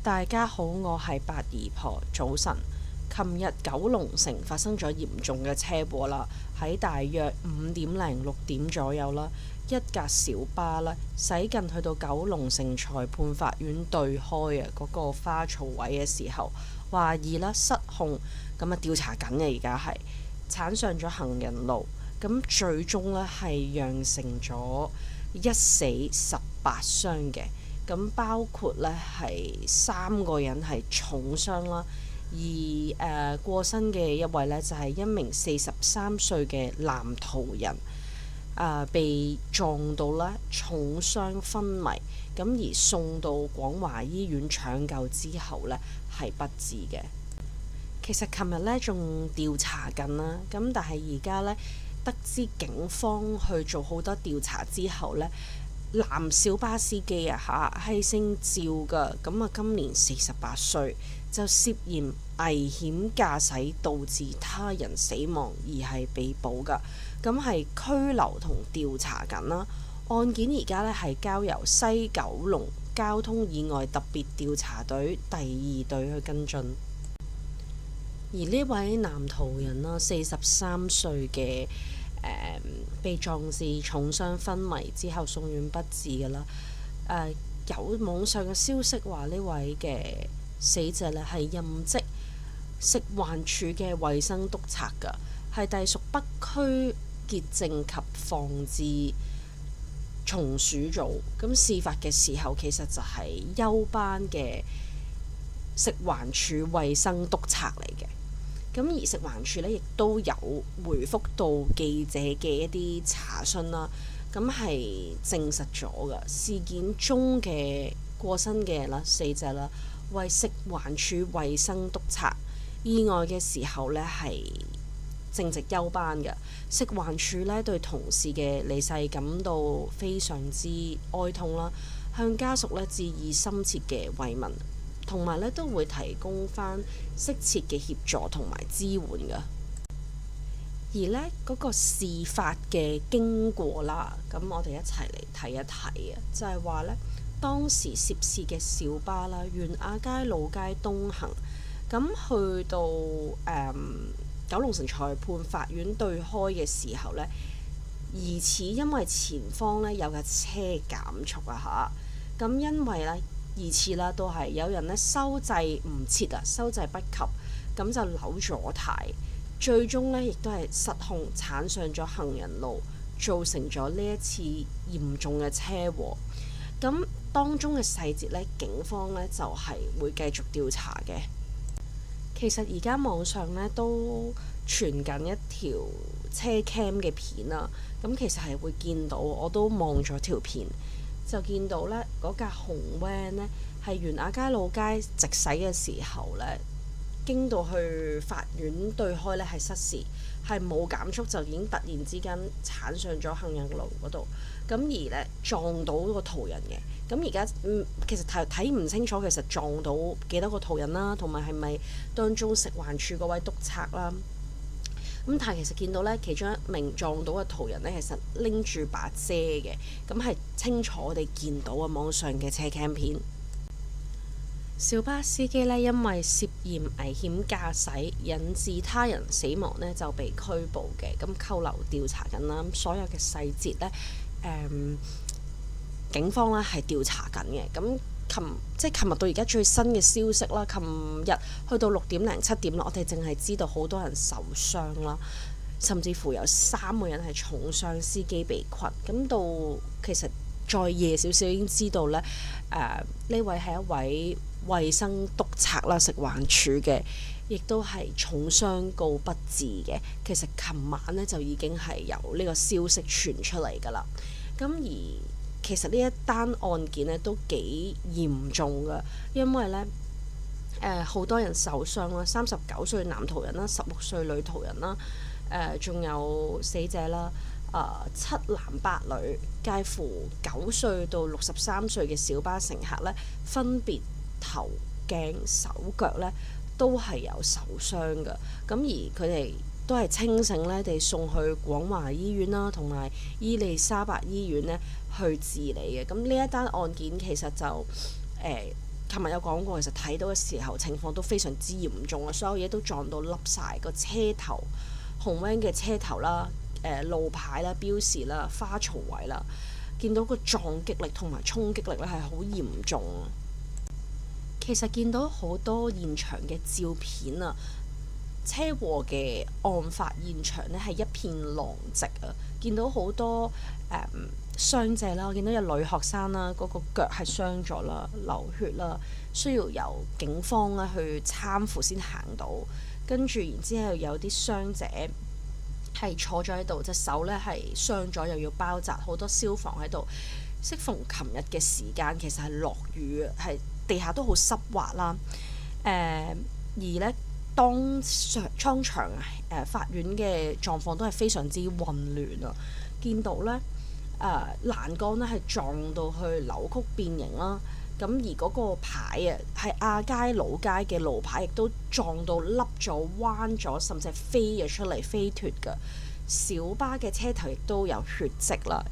大家好，我係八姨婆，早晨。琴日九龍城發生咗嚴重嘅車禍啦，喺大約5點零6點左右啦，一架小巴啦駛近去到九龍城裁判法院對開嗰個花槽位嘅時候，懷疑啦失控，咁調查緊嘅而家係鏟上咗行人路，咁最終呢係釀成咗1死18傷嘅。咁包括咧係3個人係重傷啦，而過身嘅一位呢，就係一名43歲嘅男途人，被撞到咧重傷昏迷，咁而送到廣華醫院搶救之後呢，係不治嘅。其實琴日呢仲調查緊啦，咁但係而家呢，得知警方去做好多調查之後呢，男小巴司機係姓趙㗎，咁今年48歲，就涉嫌危險駕駛導致他人死亡而係被捕㗎，咁係拘留同調查緊啦。案件而家呢係交由西九龍交通意外特別調查隊第2隊去跟進。而呢位男途人啦，43歲嘅被撞至重傷昏迷之後送院不治㗎啦。有網上嘅消息話呢位嘅死者呢係任職食環署嘅衛生督察㗎，係隸屬北區潔淨及防治松鼠組。咁事發嘅時候其實就係休班嘅食環署衛生督察嚟嘅。咁而食環署呢，亦都有回覆到記者嘅一啲查詢啦，咁係證實咗㗎事件中嘅過身嘅啦死者啦，為食環署衛生督察，意外嘅時候呢係正值休班嘅。食環署呢對同事嘅離世感到非常之哀痛啦，向家屬呢致以深切嘅慰問。同埋咧都會提供翻適切嘅協助同埋支援㗎。而呢嗰個事發嘅經過啦，咁我哋一齊嚟睇一睇啊，就係話呢，當時涉事嘅小巴啦，沿亞皆老街東行，咁去到九龍城裁判法院對開嘅時候呢，疑似因為前方呢有架車減速咁因為呢。疑似啦，都係有人呢收掣唔切收掣不及，咁就扭咗軚，最終呢亦都係失控鏟上咗行人路，造成咗呢一次嚴重嘅車禍。咁當中嘅細節呢，警方呢就係會繼續調查嘅。其實而家網上呢都傳緊一條車 cam 嘅片啊，咁其實係會見到，我都望咗條片。就見到呢嗰架紅 van 呢係沿亞皆老街直駛嘅時候呢，經到去法院對開呢係失事，係冇減速就已經突然之間鏟上咗行人路嗰度，咁而呢撞到個途人嘅。咁而家其實睇唔清楚，其實撞到幾多個途人啦，同埋係咪當中食環署嗰位督察啦。咁但係其實見到呢，其中一名撞到嘅途人呢，其實拎住把遮嘅，咁係清楚我哋見到網上嘅車 cam 片。小巴司機呢，因為涉嫌危險駕駛引致他人死亡呢，就被拘捕嘅，咁扣留調查緊啦。咁所有嘅細節呢，警方呢係調查緊嘅。咁琴日到而家最新嘅消息啦，琴日去到6點零7點啦，我哋淨係知道好多人受傷啦，甚至乎有3個人係重傷，司機被困。咁到其實再夜少少已經知道呢，呢位係一位衛生督察啦，食環署嘅，亦都係重傷告不治嘅。其實琴晚呢，就已經係有呢個消息傳出嚟㗎啦。咁而其實呢一單案件呢都幾嚴重㗎，因為呢好多人受傷啦，39歲男途人啦，16歲女途人啦，仲有死者啦，7男8女，介乎9歲到63歲嘅小巴乘客呢，分別頭頸手腳呢都係有受傷㗎。咁而佢哋都係清醒呢地送去廣華醫院啦，同埋伊利沙伯醫院呢去治理嘅。咁呢一單案件其實就琴日有講過，其實睇到嘅時候情況都非常之嚴重啊！所有嘢都撞到凹晒，個車頭紅 van 嘅車頭啦、路牌啦、標示啦、花槽位啦，見到個撞擊力同埋衝擊力咧係好嚴重啊！其實見到好多現場嘅照片啊，車禍嘅案發現場呢係一片狼藉啊！見到好多傷者啦，我見到有女學生啦，嗰個腳係傷咗啦，流血啦，需要由警方咧去攙扶先行到。跟住然之後有啲傷者係坐咗喺度，隻手咧係傷咗，又要包紮，好多消防喺度。適逢琴日嘅時間，其實係落雨，係地下都好濕滑啦。而呢，當場法院嘅狀況都係非常之混亂啊！見到呢欄杆呢係撞到去扭曲變形啦，咁而嗰個牌啊係亞皆老街嘅路牌，亦都撞到凹咗、彎咗，甚至係飛咗出嚟飛脱㗎。小巴嘅車頭亦都有血跡啦，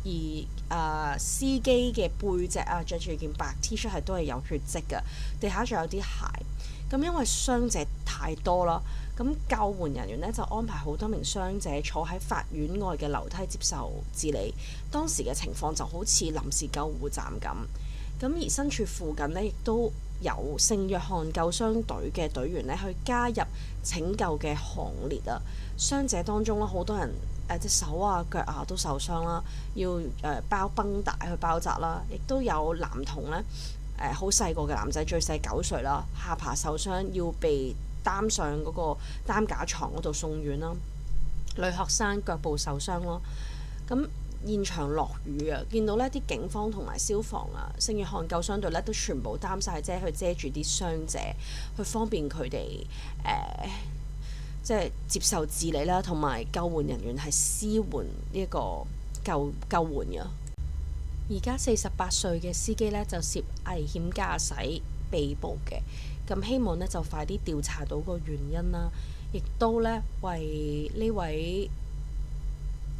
而司機嘅背脊啊，着住件白 T 恤係都係有血跡㗎。地下仲有啲鞋。咁因為傷者太多啦，咁救援人員呢就安排好多名傷者坐喺法院外嘅樓梯接受治理。當時嘅情況就好似臨時救護站咁。咁而身處附近呢，亦都有聖約翰救傷隊嘅隊員呢去加入拯救嘅行列啊！傷者當中呢，好多人隻手啊、腳啊都受傷啦，要包繃帶去包紮啦，亦都有男童呢。好細個嘅男仔，最細9歲啦，下巴受傷要被擔上嗰個擔架床嗰度送院啦。女學生腳部受傷咯。咁現場落雨啊，見到呢啲警方同埋消防啊、聖約翰救傷隊呢都全部擔晒遮去遮住啲傷者，去方便佢哋即係接受治理啦，同埋救援人員係施援呢一個救援嘅。而家48歲嘅司機呢，就涉危險駕駛被捕嘅，咁希望呢，就快啲調查到個原因啦，亦都呢，為呢位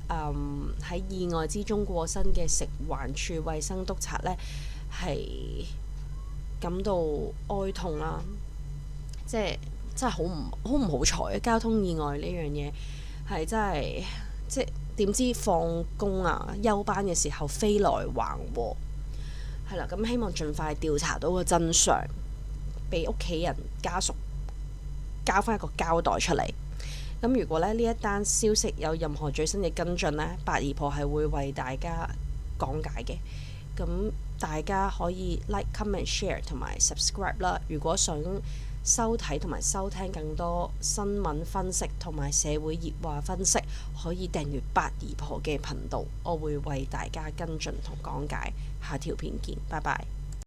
喺意外之中過身嘅食環署衛生督察呢，係感到哀痛啦，即係真係好唔好彩，交通意外呢樣嘢係真係即係。點知放工啊、休班嘅時候飛來橫禍，係啦，咁希望盡快調查到個真相，俾屋企人家屬交翻一個交代出嚟。咁如果呢一單消息有任何最新嘅跟進呢，八姨婆係會為大家講解嘅。咁大家可以 like、comment、share 同埋 subscribe 啦。如果想收睇同埋收聽更多新聞分析同埋社會熱話分析，可以訂閱八姨婆嘅頻道，我會為大家跟進同講解。下條片見，拜拜。